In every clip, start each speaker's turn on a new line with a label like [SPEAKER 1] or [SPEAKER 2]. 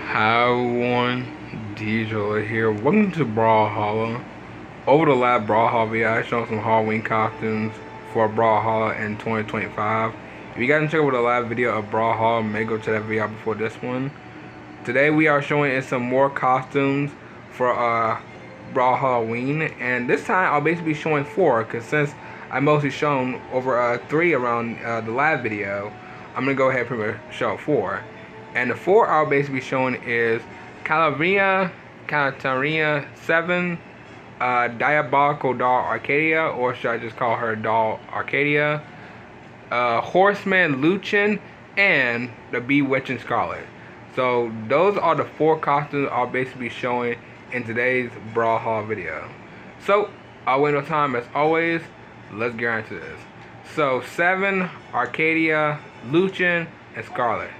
[SPEAKER 1] Hi everyone, DJ here. Welcome to Brawlhalla. Over the last Brawlhalla video, I showed some Halloween costumes for Brawlhalla in 2025. If you guys didn't check out the last video of Brawlhalla, may go to that video before this one. Today we are showing some more costumes for Brawl Halloween, and this time I'll basically be showing 4, because since I mostly shown over 3 around the last video, I'm gonna go ahead and pretty much show 4. And the 4 I'll basically be showing is Catarina 7, Diabolical Doll Arcadia, or should I just call her Doll Arcadia, Horseman Luchin, and the Bewitching Scarlet. So those are the 4 costumes I'll basically be showing in today's Brawlhalla video. So I'll wait no time, as always, let's get into this. So 7, Arcadia, Luchin, and Scarlet.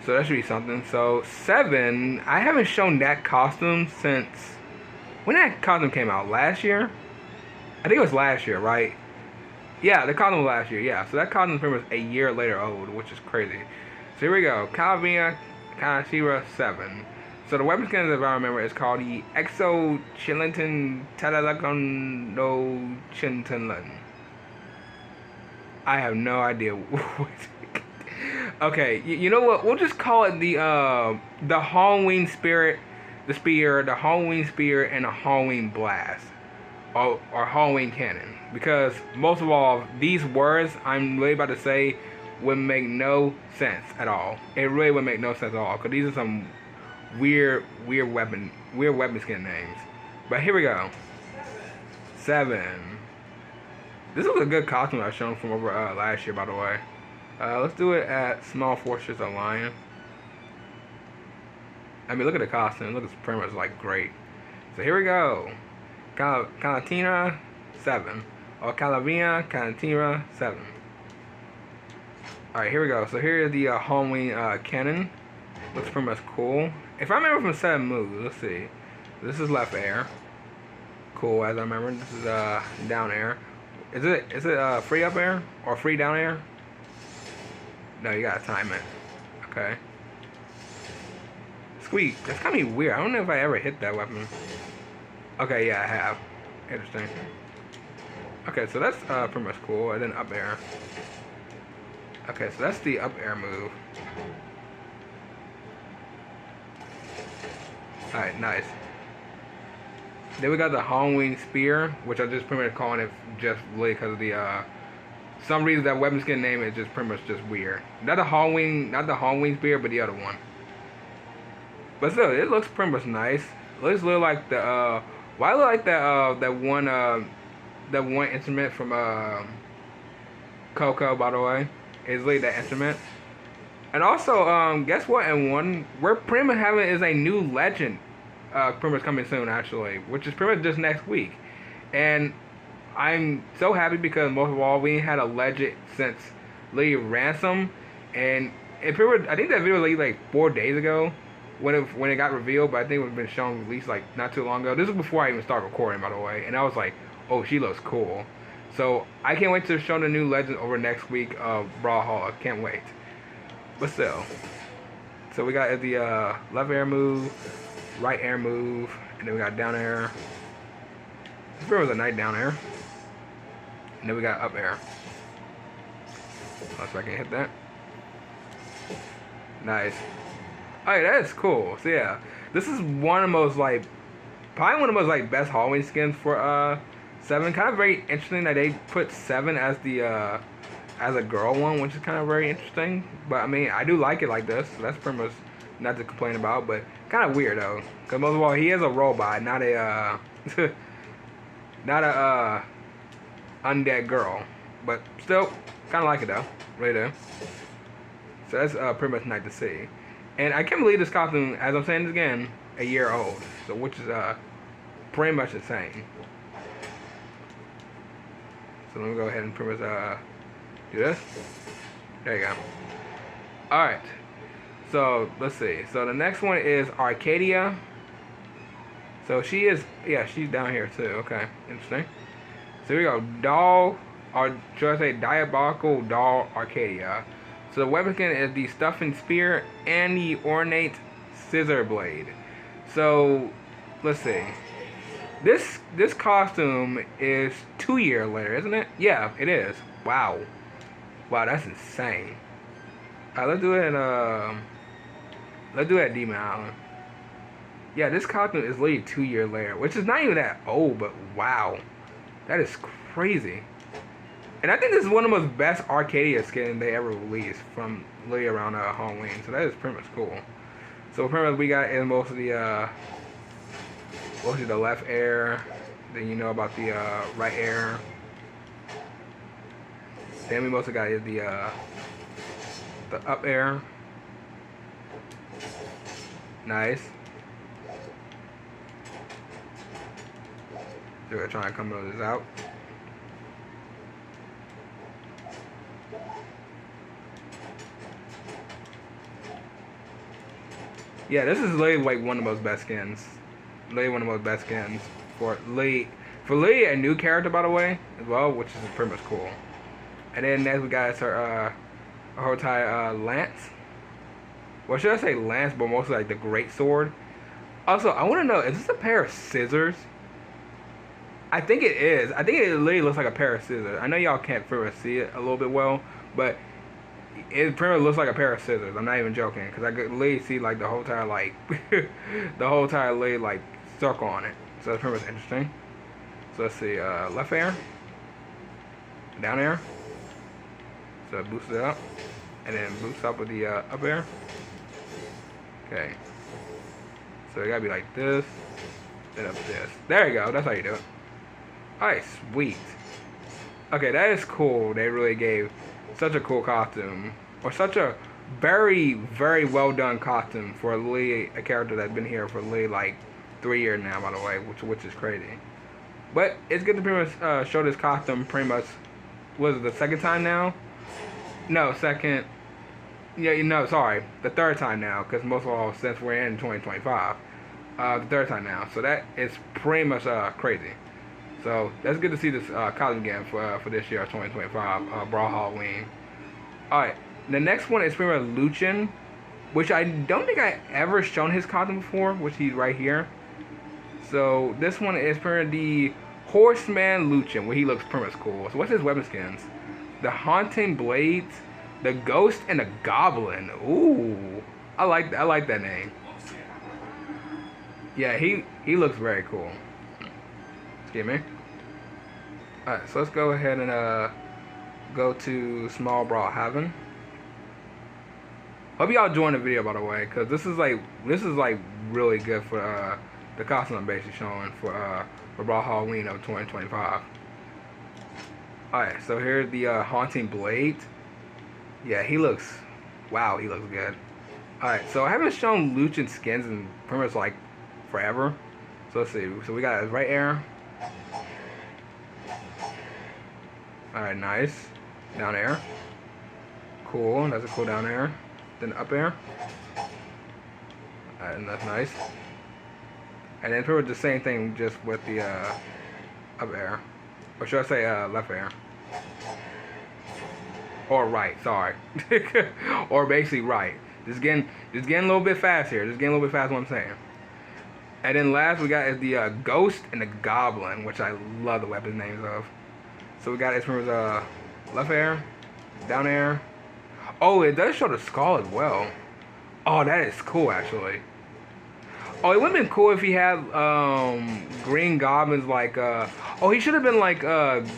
[SPEAKER 1] So that should be something. So 7, I haven't shown that costume since, when that costume came out? Last year? I think it was last year, right? Yeah, the costume was last year, yeah. So that costume is pretty much a year later old, which is crazy. So here we go. Calvina Kanashira 7. So the weapon skin, if I remember, is called the Exo Chilinton Tadalakono Chintanlin. I have no idea. Okay, you know what? We'll just call it the Halloween Spirit, the Halloween Spear, and the Halloween Blast, or Halloween Cannon. Because most of all, these words I'm really about to say would make no sense at all. It really would make no sense at all, because these are some weird weapon skin names. But here we go. 7. This was a good costume I was shown from over last year, by the way. Let's do it at Small Fortress Alliance. I mean, look at the costume. Look, it's pretty much like great. So here we go. Calatina 7. Or Calavina Calatina 7. Alright, here we go. So here is the Halloween cannon. Looks pretty much cool. If I remember from 7 moves, let's see. This is left air. Cool, as I remember. This is down air. Is it free up air or free down air? No, you gotta time it. Okay. Squeak. That's kind of weird. I don't know if I ever hit that weapon. Okay, yeah, I have. Interesting. Okay, so that's pretty much cool. And then up air. Okay, so that's the up air move. Alright, nice. Then we got the Halloween Spear, which I just pretty much calling it just really because of the some reason that weapon skin name is just pretty much just weird. Not the Halloween Spear, but the other one. But still, it looks pretty much nice. It looks a little like the why look like that one instrument from Coco, by the way. Is like that instrument. And also, guess what? And one we're pretty much having is a new legend, pretty much coming soon actually, which is pretty much just next week. And I'm so happy because most of all, we ain't had a legend since Lee Ransom, and it pretty much, I think that video was like 4 days ago when it got revealed, but I think it was been shown released like not too long ago. This is before I even started recording, by the way, and I was like, oh, she looks cool. So I can't wait to show the new legend over next week of Brawlhalla. Can't wait. But still, so we got the left air move, right air move, and then we got down air. This was a nice down air. And then we got up air. Let's see if I can hit that. Nice. Alright, that is cool. So yeah, this is one of the most like, probably one of the most like best Halloween skins for 7. Kind of very interesting that they put 7 as the as a girl one, which is kind of very interesting. But I mean, I do like it like this. So that's pretty much not to complain about, but kind of weird though. Cause most of all, he is a robot, not a not a undead girl, but still kind of like it though, really do. So that's pretty much nice to see. And I can't believe this costume, as I'm saying this again, a year old, so which is pretty much insane. So let me go ahead and pretty much do this. There you go. Alright, so let's see. So the next one is Arcadia. So she is, yeah, she's down here too. Okay, interesting. So here we go. Doll, or should I say Diabolical Doll Arcadia. So the weapon skin is the Stuffing Spear and the Ornate scissor blade. So let's see. This costume is 2 years later, isn't it? Yeah, it is. Wow. Wow, that's insane. Let's do it. Let's do it at Demon Island. Yeah, this costume is literally 2 years later, which is not even that old, but wow, that is crazy. And I think this is one of the most best Arcadia skins they ever released from literally around Halloween. So that is pretty much cool. So pretty much we got in mostly the left air. Then you know about the right air. Then we mostly got the up air. Nice. So we're trying to come this out. Yeah, this is literally like one of the most best skins. Literally one of the most best skins for literally a new character, by the way, as well, which is pretty much cool. And then next we got our Hotai Lance. Well, should I say Lance, but mostly like the Great Sword. Also, I want to know, is this a pair of scissors? I think it is. I think it literally looks like a pair of scissors. I know y'all can't pretty much see it a little bit well, but it pretty much looks like a pair of scissors. I'm not even joking, because I could literally see like the whole entire like the whole entire literally like circle on it. So that's pretty much interesting. So let's see, left air, down air. So it boosts it up, and then boosts up with the up air. Okay. So it gotta be like this, then up this. There you go. That's how you do it. Alright, sweet. Okay, that is cool. They really gave such a cool costume, or such a very, very well done costume for literally a character that's been here for literally like 3 years now, by the way, which is crazy. But it's good to pretty much show this costume pretty much. Was it the second time now? No, second. Yeah, no, sorry, the third time now, because most of all, since we're in 2025, the third time now. So that is pretty much crazy. So that's good to see this costume again for this year, 2025, Brawl Halloween. Alright, the next one is pretty much Luchin, which I don't think I ever shown his costume before, which he's right here. So this one is pretty much the Horseman Luchin, where he looks pretty much cool. So what's his weapon skins? The Haunting Blades, the Ghost, and the Goblin. Ooh, I like that name. Yeah, he looks very cool. Excuse me. Alright, so let's go ahead and go to Small Brawlhalla. Hope y'all enjoying the video, by the way, because this is like really good for the costume I'm basically showing for Brawl Halloween of 2025. Alright, so here's the Haunting Blade. Yeah, he looks, wow, he looks good. Alright, so I haven't shown Luchin skins in pretty much like forever. So let's see. So we got his right air. Alright, nice. Down air. Cool, that's a cool down air. Then up air. Alright, and that's nice. And then pretty much the same thing just with the up air. Or should I say left air? Or right, sorry. Or basically right. Just getting a little bit fast here. Just getting a little bit fast what I'm saying. And then last we got is the Ghost and the Goblin, which I love the weapon names of. So we got it from left air, down air. Oh, it does show the skull as well. Oh, that is cool actually. Oh, it would have been cool if he had Green Goblin's like oh, he should have been like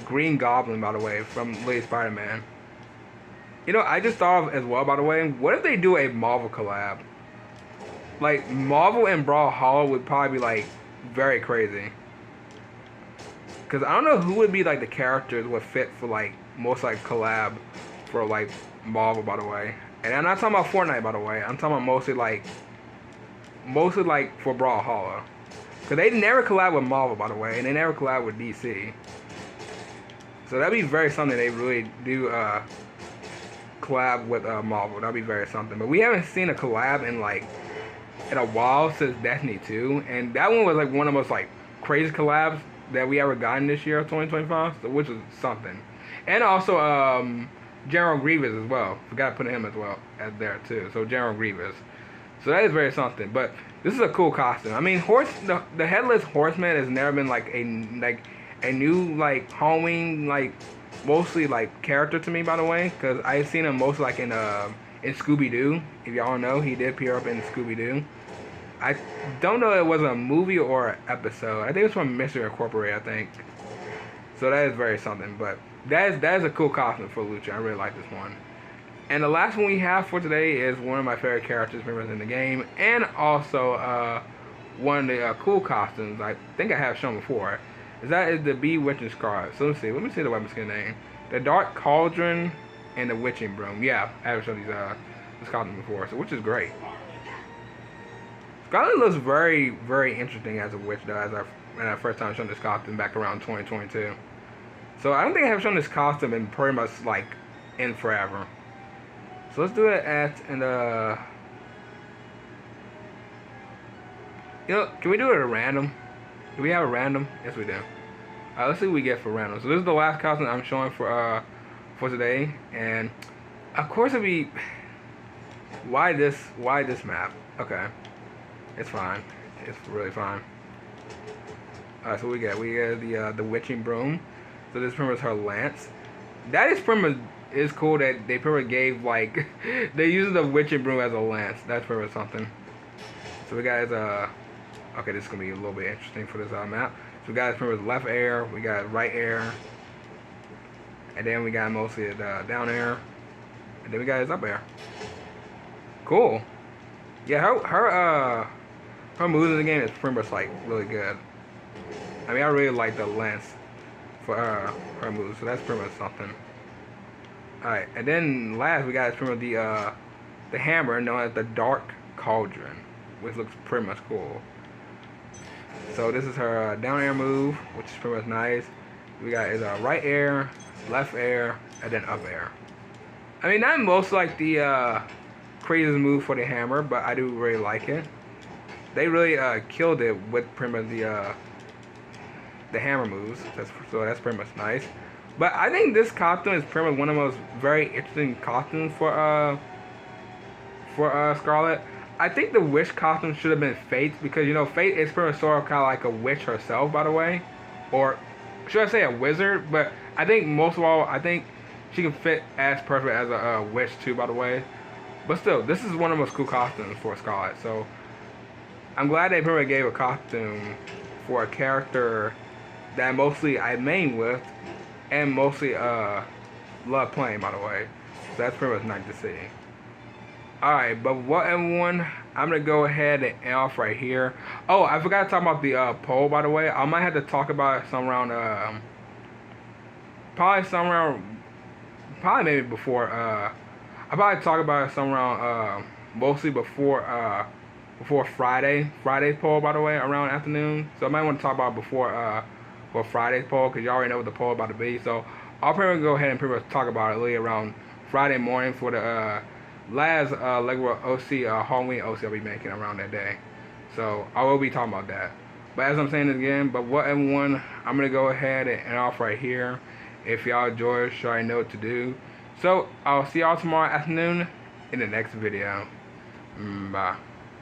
[SPEAKER 1] Green Goblin, by the way, from late Spider-Man. You know, I just thought of as well, by the way, what if they do a Marvel collab? Like Marvel and Brawlhalla would probably be like very crazy. Cause I don't know who would be like the characters would fit for like most like collab for like Marvel, by the way. And I'm not talking about Fortnite, by the way. I'm talking about mostly like for Brawlhalla. Cause they never collab with Marvel, by the way, and they never collab with DC. So that'd be very something they really do collab with Marvel. That'd be very something. But we haven't seen a collab in a while since Destiny 2, and that one was like one of the most like crazy collabs that we ever gotten this year, 2025, so which was something. And also General Grievous as well. Forgot to put him as well as there too. So General Grievous. So that is very something. But this is a cool costume. I mean, the headless horseman has never been like a new like Halloween like mostly like character to me, by the way, because I've seen him mostly like in Scooby Doo. If y'all know, he did appear up in Scooby Doo. I don't know if it was a movie or an episode. I think it was from Mystery Incorporated, I think. So that is very something. But that is a cool costume for Lucha. I really like this one. And the last one we have for today is one of my favorite characters members in the game, and also one of the cool costumes I think I have shown before. That is the Bee Witching Scarlet. So let me see the weapon skin name. The Dark Cauldron and the Witching Broom. Yeah, I haven't shown this costume before, so which is great. Scarlet looks very, very interesting as a witch, though, when I first time shown this costume back around 2022. So I don't think I have shown this costume in pretty much like in forever. So let's do it can we do it at random? Do we have a random? Yes, we do. Let's see what we get for random. So this is the last costume I'm showing for today, and of course it'd be why this map? Okay, it's fine. It's really fine. Alright, so we get the Witching Broom. So this pretty much her lance. That is pretty much is cool that they pretty much gave like they use the Witching Broom as a lance. That's pretty much something. So we got okay, this is gonna be a little bit interesting for this map. So we got pretty much left air, we got right air, and then we got mostly the down air, and then we got his up air. Cool. Yeah, her moves in the game is pretty much like really good. I mean, I really like the lance for her moves, so that's pretty much something. Alright, and then last we got pretty much the hammer known as the Dark Cauldron, which looks pretty much cool. So this is her down air move, which is pretty much nice. We got is right air, left air, and then up air. I mean, not most like the craziest move for the hammer, but I do really like it. They really killed it with pretty much the hammer moves. So that's pretty much nice. But I think this costume is pretty much one of the most very interesting costumes for Scarlet. I think the witch costume should have been Fate's, because you know Fate is pretty much sort of kind of like a witch herself, by the way, or should I say a wizard? But I think most of all, I think she can fit as perfect as a witch too, by the way. But still, this is one of the most cool costumes for Scarlet. So I'm glad they pretty much gave a costume for a character that mostly I main with, and mostly love playing, by the way. So that's pretty much nice to see. Alright, but what everyone, I'm going to go ahead and end off right here. Oh, I forgot to talk about the poll, by the way. I might have to talk about it some around, probably maybe before, I'll probably talk about it some around, mostly before Friday's poll, by the way, around afternoon. So I might want to talk about it before Friday's poll, because you already know what the poll about to be. So I'll probably go ahead and pretty much talk about it really around Friday morning for the last Lego OC Halloween OC I'll be making around that day. So I will be talking about that. But as I'm saying this again, but what everyone, I'm gonna go ahead and end off right here. If y'all enjoy, sure I know what to do. So I'll see y'all tomorrow afternoon in the next video. Bye.